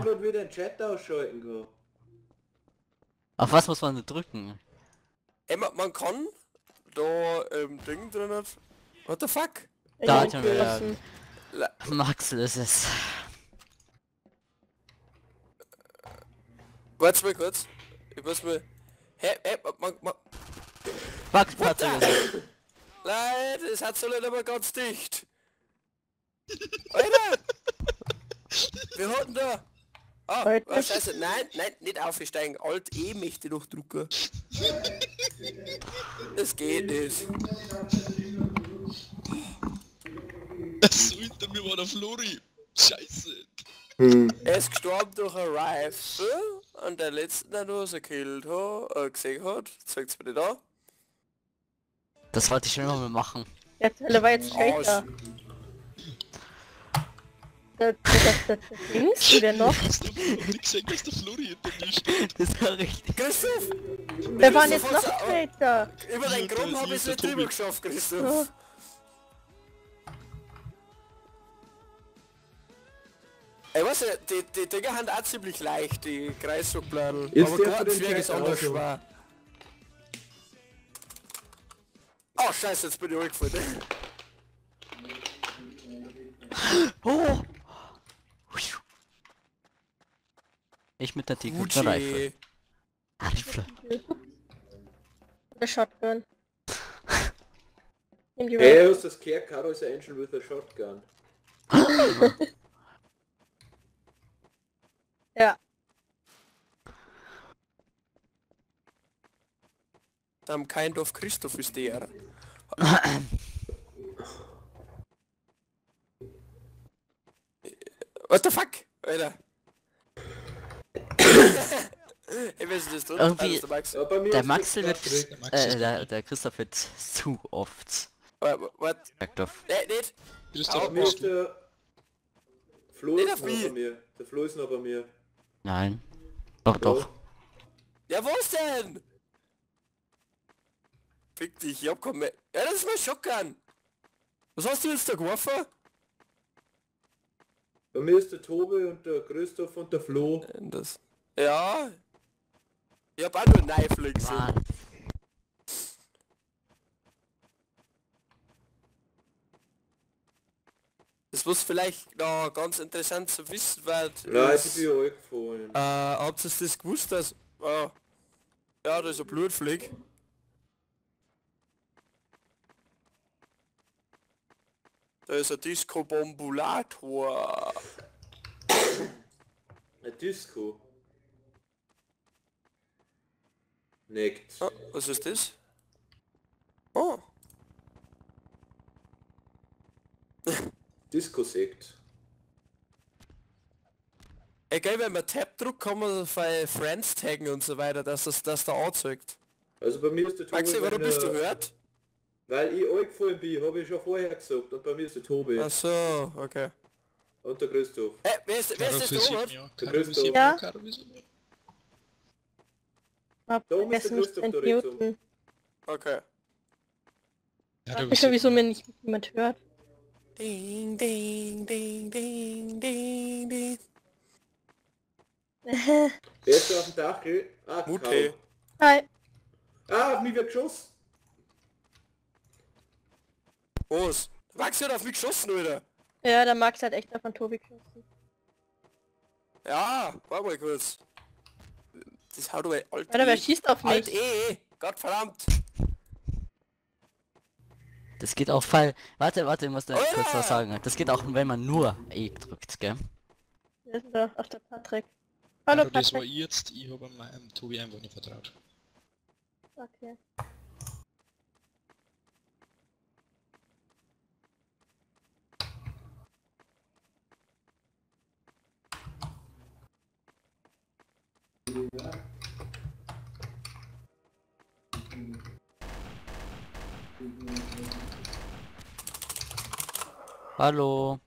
gerade wieder den Chat ausschalten gehabt. Auf was muss man drücken? Ey, man kann da Ding drin hat. What the fuck? Da Ich hat hab er gelassen. Maxel ist es. Warte mal kurz. Ich muss mal... Hä, man... Max, What the... Patrick. Leute, es hat so nicht aber ganz dicht. Alter! Wir hatten da... Ah, Alter. oh, scheiße, nein, nicht aufsteigen. Alt E möchte noch drucken. Das geht nicht. So hinter mir war der Flori. Scheiße. Er ist gestorben durch ein Rifle und der letzte, der was er gekillt hat, gesehen hat, zeigt's mir da. Das wollte ich schon immer mal machen. Der Zelle war jetzt Traitor. Der Dings, wer noch? Hast du nicht gesehen, dass der Flori hinter mir steht? Das war richtig. Christoph! Wer war denn jetzt Christoph noch hat's- Traitor? Über deinen Ja, Grund das habe ich ist es der nicht drüber Tobi. geschafft, Oh. Christoph. Ey, weißt du, die Dinger haben auch ziemlich leicht, die Kreisruckbladen. Jetzt Aber der Gott, für den Zwerg ist Chat anders auch so. schwer. Oh scheiße, jetzt bin ich angefallen. Oh! Ich mit der Tiger Rifle. Gucci. Rifle. Der Shotgun. Nimm die Hey, hast das gehört? Caro ist ein Angel with a Shotgun. Ja. Am Kind of Christoph ist der. What the fuck? Alter. Ich weiß nicht, das tut. Irgendwie- Der Max. Ja, bei mir Der ist Maxel das wird... Patrick. Max ist der Christoph wird zu oft. What? Sagt auf. Nicht? Christoph, Au, Bei mir bist ist du? der... Flo Nicht ist auf noch mich. bei mir. Der Flo ist noch bei mir. Nein. Doch, doch. Ja, was denn? Fick dich, ich hab kein mehr. Ja, das ist mein Shotgun. Was hast du jetzt da geworfen? Bei mir ist der Tobi und der Christoph und der Flo. Das. Ja. Ich hab auch nur Knife gesehen. Mann. Das muss vielleicht noch ganz interessant zu wissen werden. Nein, ist, ich bin euch gefallen. habt ihr das gewusst, dass... ja, da ist ein Blutfleck. Da ist ein Disco-Bombulator. Ein Disco. Neckt. Ah, was ist das? Oh. Disco-Sekt. Ey, geil, wenn man Tab drückt, kann man bei Friends taggen und so weiter, dass das da anzeigt. Also bei mir ist der Tobi, Maxi, warum wenn bist du er- hört? Weil ich euch gefallen bin, habe ich schon vorher gesagt. Und bei mir ist der Tobi Ach so, okay. und der Christoph. Wer ist das, Robert? Ja. Der Caro Christoph. visiert Ja. mich, Caro visiert mich. Hab Da oben ist der vergessen mich zu Christoph da entmuten. Okay. Ja, Frag mich schon, wieso mir nicht jemand hört. Ding, ding, ding, ding, ding, ding. Wer ist da auf dem Dachel? Ah, Mutte. Hi. Ah, auf mich wird geschossen. Was? Maxi hat auf mich geschossen, Alter. Ja, der Max hat echt auf von Tobi geschossen. Ja, warte mal kurz. Das haut aber alt Alter, wer E. schießt auf Alt mich? E. Gottverdammt. Das geht auch fall. Warte, ich muss da Alter! kurz was sagen. Das geht auch, wenn man nur E drückt, gell? Wer ist denn da? Ach, der Patrick. Hallo Caro, das war Patrick. ich jetzt. Ich habe meinem Tobi einfach nicht vertraut. Okay. Hallo.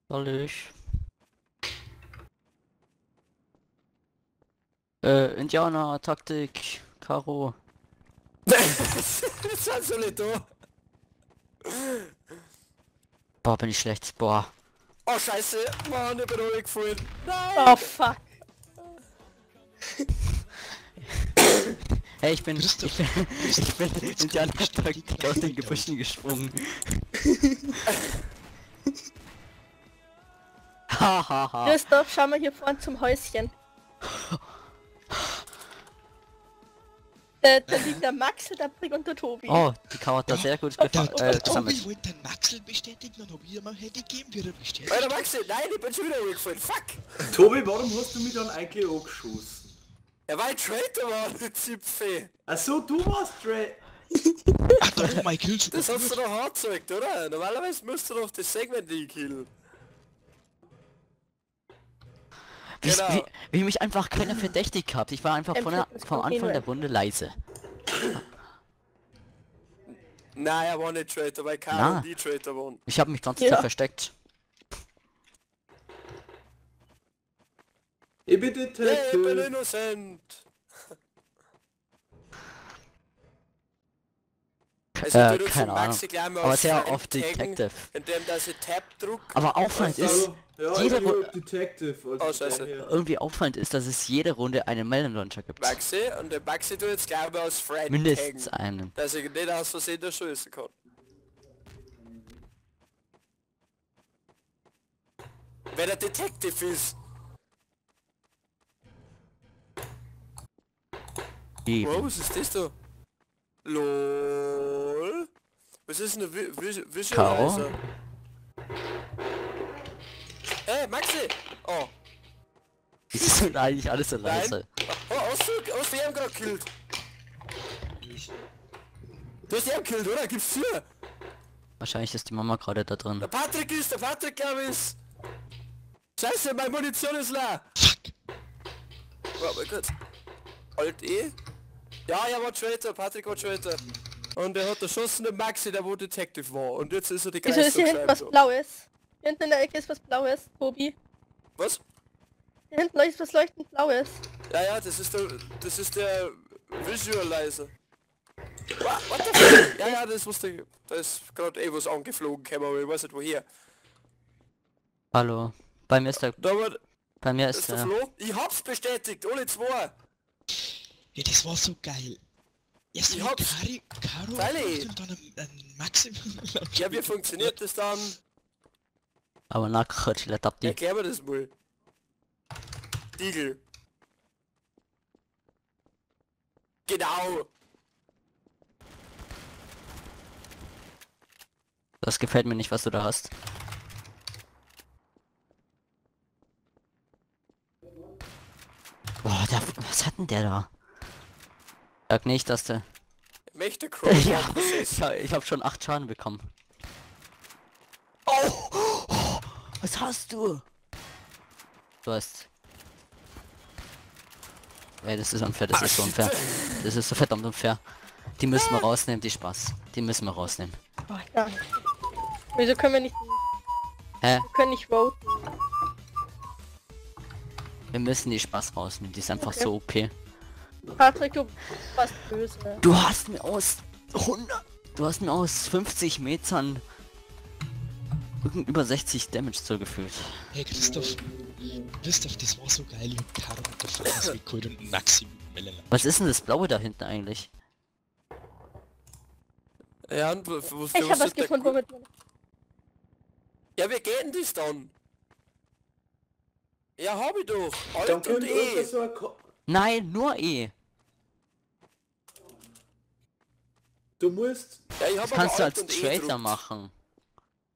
Soll ich? Indianer-Taktik, Karo. Das war so nicht da. Boah, bin ich schlecht. Boah. Oh scheiße, Mann, ich bin runtergefallen. Nein! Oh fuck. Hey, ich bin Christoph, Indianer Taktik aus den Gebüschen gesprungen. Hahaha. Christoph, schau mal hier vorne zum Häuschen. Da liegt der Maxel, der Brick und der Tobi. Oh, die Kau hat da sehr gut Der gesammelt. Tobi wollte den Maxel bestätigen und ob ich ihm hätte geben, wie er bestätigt. Alter Maxi, nein, ich bin schon wieder runtergefallen. Fuck! Tobi, warum hast du mich dann eigentlich angeschossen? Er war ein Traitor, Mann, du Zipfee. Achso, du warst Dre. Ach, da war mein Kill sogar Das hast du gut. doch angezeigt, oder? Normalerweise müsst du doch das Segment killen. Genau. Wie mich einfach keiner verdächtigt hat. Ich war einfach vom Anfang der Runde leise. Nein, er war nicht Traitor, weil Na. Karl und die Traitor waren. Ich habe mich ganz Ja. Zeit versteckt. Ich bin Hey, ich bin Detective. innocent. Keine Ahnung. Aber sehr oft Detective. Indem da sie Tab druckt. Aber auffallend ist, Also, ja, jede ich bin Ru- Detective. Also Oh, scheiße. daher. irgendwie auffallend ist, dass es jede Runde einen Melon-Launcher gibt. Maxi und der Maxi tut jetzt glaube ich aus Friend Mindestens taggen, einen. dass ich nicht aus Versehen der schießen kann. Wenn er Detective ist. Eben. Wow, was ist das da? LOL. Was ist denn der Visualizer? Hey, Maxi! Oh, Wieso sind eigentlich alle so leise? oh, hast du ihn gerade gekillt? Du hast ihn gekillt, oder? Gib's zu! Wahrscheinlich ist die Mama gerade da drin. Der Patrick glaube ich. Scheiße, meine Munition ist leer! Fuck. Warte gut. Alt E? Ja, er war Traitor, Patrick war Traitor. Und er hat erschossen den Maxi, der wo Detective war. Und jetzt ist er die Wieso ist hier hinten was Kreisdruckscheibe. Blaues? Hier hinten in der Ecke ist was Blaues, Tobi. Was? Hier hinten ist was leuchtend Blaues. Ja, das ist der Visualizer. What the fuck? Ja, das wusste ich. Da ist gerade was angeflogen, aber ich weiß nicht woher. Hallo. Bei mir ist der... Da war Bei mir ist ist der der... Flo. Ich hab's bestätigt, alle zwei. Ja, das war so geil. Erst Ich mal hab's. Caro Freilich. und dann ein Maxim. Ja, wie funktioniert das dann? Aber nachher chillt ab die... Erklär mir das mal. Diegel. Genau. Das gefällt mir nicht, was du da hast. Boah, was hat denn der da? Sag nicht, dass der... Möchte Crow. Ja, ich hab schon 8 Schaden bekommen. Oh, was hast du? Du hast... Ey, das ist unfair, das ist so unfair. Das ist so verdammt unfair. Die müssen wir rausnehmen, die Spaß. Die müssen wir rausnehmen. Oh, ja. Wieso können wir nicht... Hä? Wir können nicht voten. Wir müssen die Spaß rausnehmen, die ist einfach Okay. so OP. Patrick, du warst böse. Du hast mir aus 100... Du hast mir aus 50 Metern... über 60 Damage zugefügt. Hey Christoph, das war so geil. Ich hab Caro und der Franz weggeholt und ein Maxim Melon. Was ist denn das Blaue da hinten eigentlich? Ja, und Ich hab was gefunden, womit man... Ja, wie geht denn das dann? Ja, hab ich doch. Alt Dann und könnte E. irgendwas so ein Nein, nur E. Du musst... Ja, ich hab Das aber kannst du Alt als und E Tracer gedruckt. machen.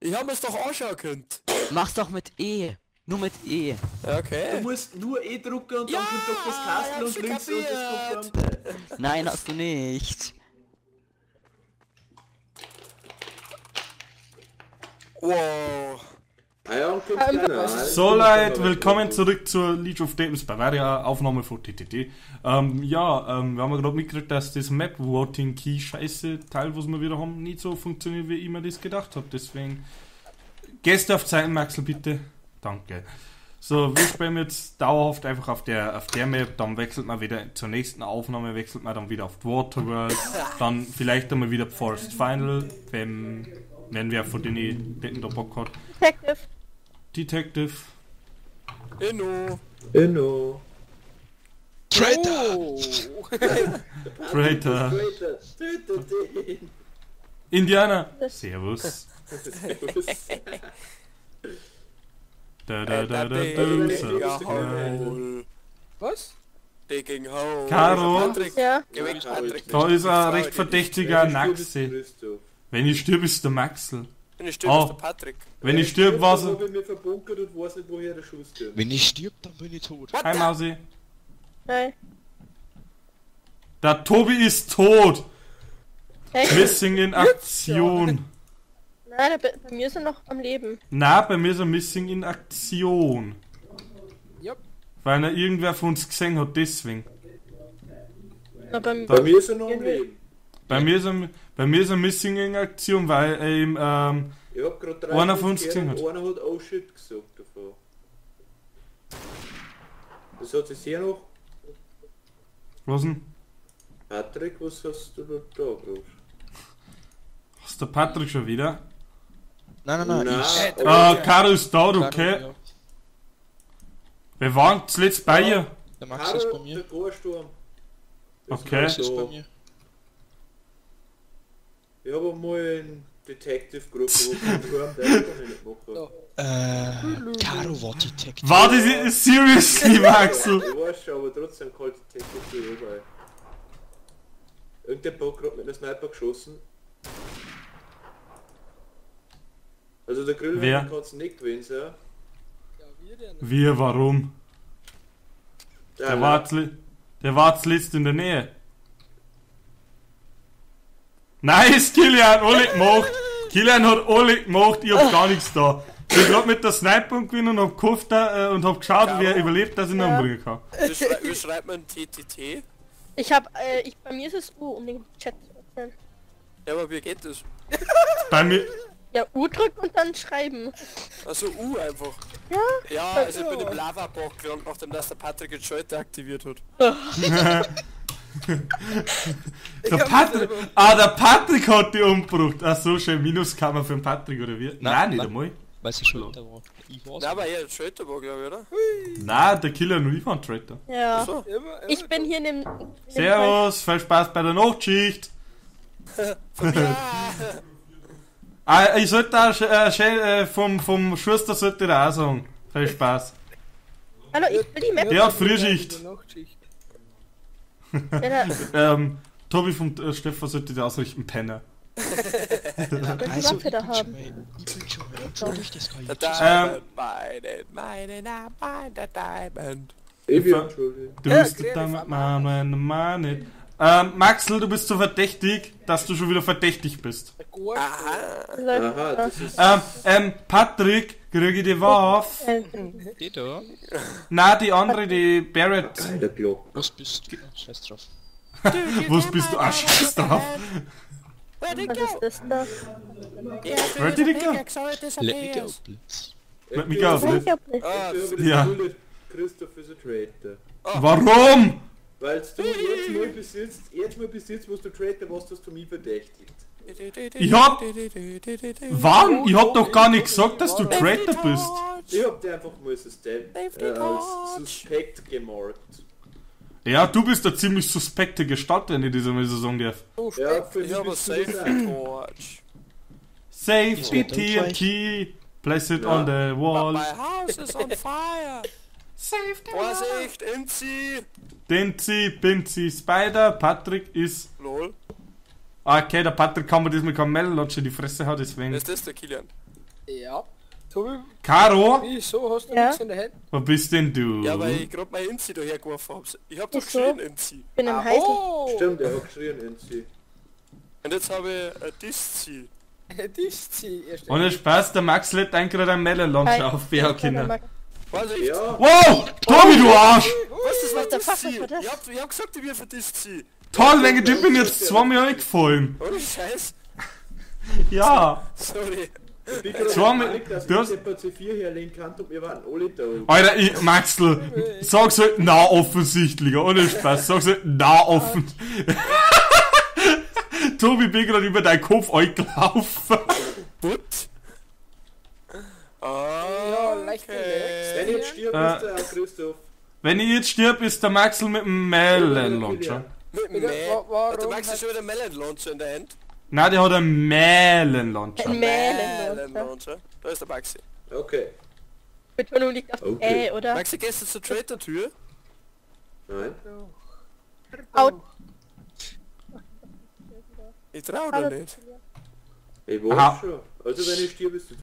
Ich hab mir's doch anschauen können. Mach's doch mit E. Nur mit E. Ja, Du okay. musst nur E drucken und Ja, dann kommt doch das ich Kastel hab's und schon links und das kapiert. kommt dann... Nein, hast du nicht. Wow. Ah ja, und kommt keiner. So Leute, willkommen zurück zur League of Demons Bavaria Aufnahme von TTT. Wir haben ja gerade mitgekriegt, dass das Map Voting Key scheiße Teil, was wir wieder haben, nicht so funktioniert, wie ich mir das gedacht habe. Deswegen Gäste auf Zeiten, Maxel, bitte. Danke. So, wir spielen jetzt dauerhaft einfach auf der Map, dann wechselt man wieder zur nächsten Aufnahme, wechselt man dann wieder auf die Waterworld, dann vielleicht einmal wieder Forest Final, wenn wer von denen da Bock hat. Detective. Detective. Inno. Inno. Traitor! Oh. Traitor. Traitor. Tötet den. Indianer. Das- Servus. Servus. Was? Digging hole. Caro? Patrick. Ja. Geh weg, Patrick. Da ist ein recht verdächtiger Wenn du stirbst, Naxe. Christoph. Wenn ich stirb, ist der Maxel. Wenn ich stirb, Oh. ist der Patrick. Wenn ich stirb, war's. Ich habe mich verbunkert und weiß nicht, woher der Schuss kommt. Wenn ich stirb, dann bin ich tot. What Hi the- Mausi. Nein. Der Tobi ist tot. Echt? Missing in Aktion. Nein, bei mir ist er noch am Leben. Na, bei mir ist er Missing in Aktion. Yep. Weil er irgendwer von uns gesehen hat, deswegen. Na, Bei mir ist er noch am Leben. Bei mir ist er Missing in Aktion, weil er ihm, Ich hab grad 3 Einer von uns gesehen hat. Einer hat oh shit gesagt davon. Das hat sich hier noch. was denn? Patrick, was hast du da groß? Ist der Patrick schon wieder? Nein, nein, nein, ich. Caro ist da, okay. Ja. Wir waren zuletzt bei ihr. Der Max ist bei Der mir. Gorsturm. Okay. Max ist bei mir. Ich habe einmal einen Detective-Gruppe, wo ich den der kann ich nicht machen. Caro war Detective. War das seriously, Maxel? Ich weiß schon, aber trotzdem kalt Detective überall. Irgendein Bock gerade mit einer Sniper geschossen. Also der Grill Wer? kann es nicht gewinnen sein. Wir, warum? Der war zuletzt in der Nähe. Nice, Kilian, alle gemacht. Kilian hat alle gemacht, ich hab gar nichts da. Ich bin gerade mit der Sniper gewinnen und hab gehofft und hab geschaut, wer überlebt, dass ich ihn Ja. umbringen kann. Wie schreibt man TTT? Bei mir ist es U, um den Chat zu öffnen. Ja, aber wie geht das? Bei mir, Ja, U drücken und dann schreiben. Also U einfach. Ja? Ja, also ich bin im Lava-Bach gelandet, nachdem das der Patrick jetzt Schalter aktiviert hat. der Patrick hat die umgebracht. Ach so, schön Minuskammer für den Patrick, oder wie? Nein, nicht einmal. Weil sie schon da war. Ich war's. Na, aber ja, Schalter war, glaube ich, oder? Nein, der Killer und ich waren Traitor. Ja. So. Ich bin hier in dem... Servus, viel Spaß bei der Nachtschicht. Ich sollte auch vom Schuster sollte da auch sagen. Viel Spaß. Hallo, ich will die Map. Der hat Frühschicht. Ja, Tobi vom Stefan sollte die ausrichten, Penner. Also, Waffe da haben. Ich bin schon mal entschuldigt, das kann Der ich Diamond, meine Diamond. Ich bin Ver- entschuldigt. Du bist damit Mann nicht. Maxel, du bist so verdächtig, dass du schon wieder verdächtig bist. Aha, das ist... Patrick, kriege ich die Waffe? Die da? Na, die andere, die Barrett. Alter Glock. Was bist du? Scheiß drauf. Was bist du? Ah, scheiß drauf. Was ist das da? Where did it go? Let me go, Blitz. Let me go, Ich Blitz. hab nicht. Ja. Ja. Christoph ist ein Traitor. Warum? Weil du jetzt mal besitzt, was du Traitor warst, hast du mich verdächtigt. Ich hab... Wann? Ich hab doch gar nicht gesagt, dass du Traitor bist. Ich hab dir einfach mal als suspekt gemarkt. Ja, du bist eine ziemlich suspekte Gestalt, wenn ich diese mal so sagen darf. Ja, für Ich mich habe bist du Safe das auch. Torch. Safety Ja, TNT. Place it Ja. on the wall. My house is on fire. Safety Vorsicht, Inzi. Denzi, Binzi, Spider, Patrick ist... Lol. Okay, der Patrick kann mir das mit Kamellotsch in die Fresse hauen, deswegen... Ist das der Kilian? Ja. Tobi, Caro, wieso hast du Ja? nichts in der Hand? wo bist denn du? Ja, weil ich gerade mein Inzi daher geworfen habe. Ich hab doch Wieso? geschrien, Inzi. Ich bin im Heisel. Oh! Stimmt, er hat geschrien, NC. Und jetzt habe ich ein Diszi. Das zieh erst. Ohne Spaß, der Max lädt einen gerade einen Melon-Launch auf, BH Kinder. Vorsicht. Ja, Wow! Tobi, du Arsch! Was, das war What the fuck Diszi? war das? Ich hab gesagt, ich bin für Diszi. Toll, wegen dir bin ich jetzt zweimal eingefallen. Ohne Scheiß. Ja. Sorry. ich bin gerade Zweimal- überlegt, dass du ich hast- den PC4 herlegen kann und wir waren alle da. Alter, Maxl, sag's halt na offensichtlicher, ohne Spaß, sag's halt na offen. Tobi, bin gerade über deinen Kopf eingelaufen. What? Ja, vielleicht der nächste. Wenn ich jetzt stirb, ist der Christoph. Wenn ich jetzt stirb, ist der Maxel mit dem Melon Launcher. Mit dem Wieder, Hat der warum Max hat... schon wieder einen Melon Launcher in der Hand? Nein, der hat einen Melon Launcher. Ein Mählen. Launcher. Da ist der Maxi. Okay. Betonung liegt auf Okay. oder? Maxi, gehst du zur Traitor-Tür? Nein. Out. Ich trau dir Hallo. nicht. Ich Aha. weiß schon. Also wenn ich stirb, bist du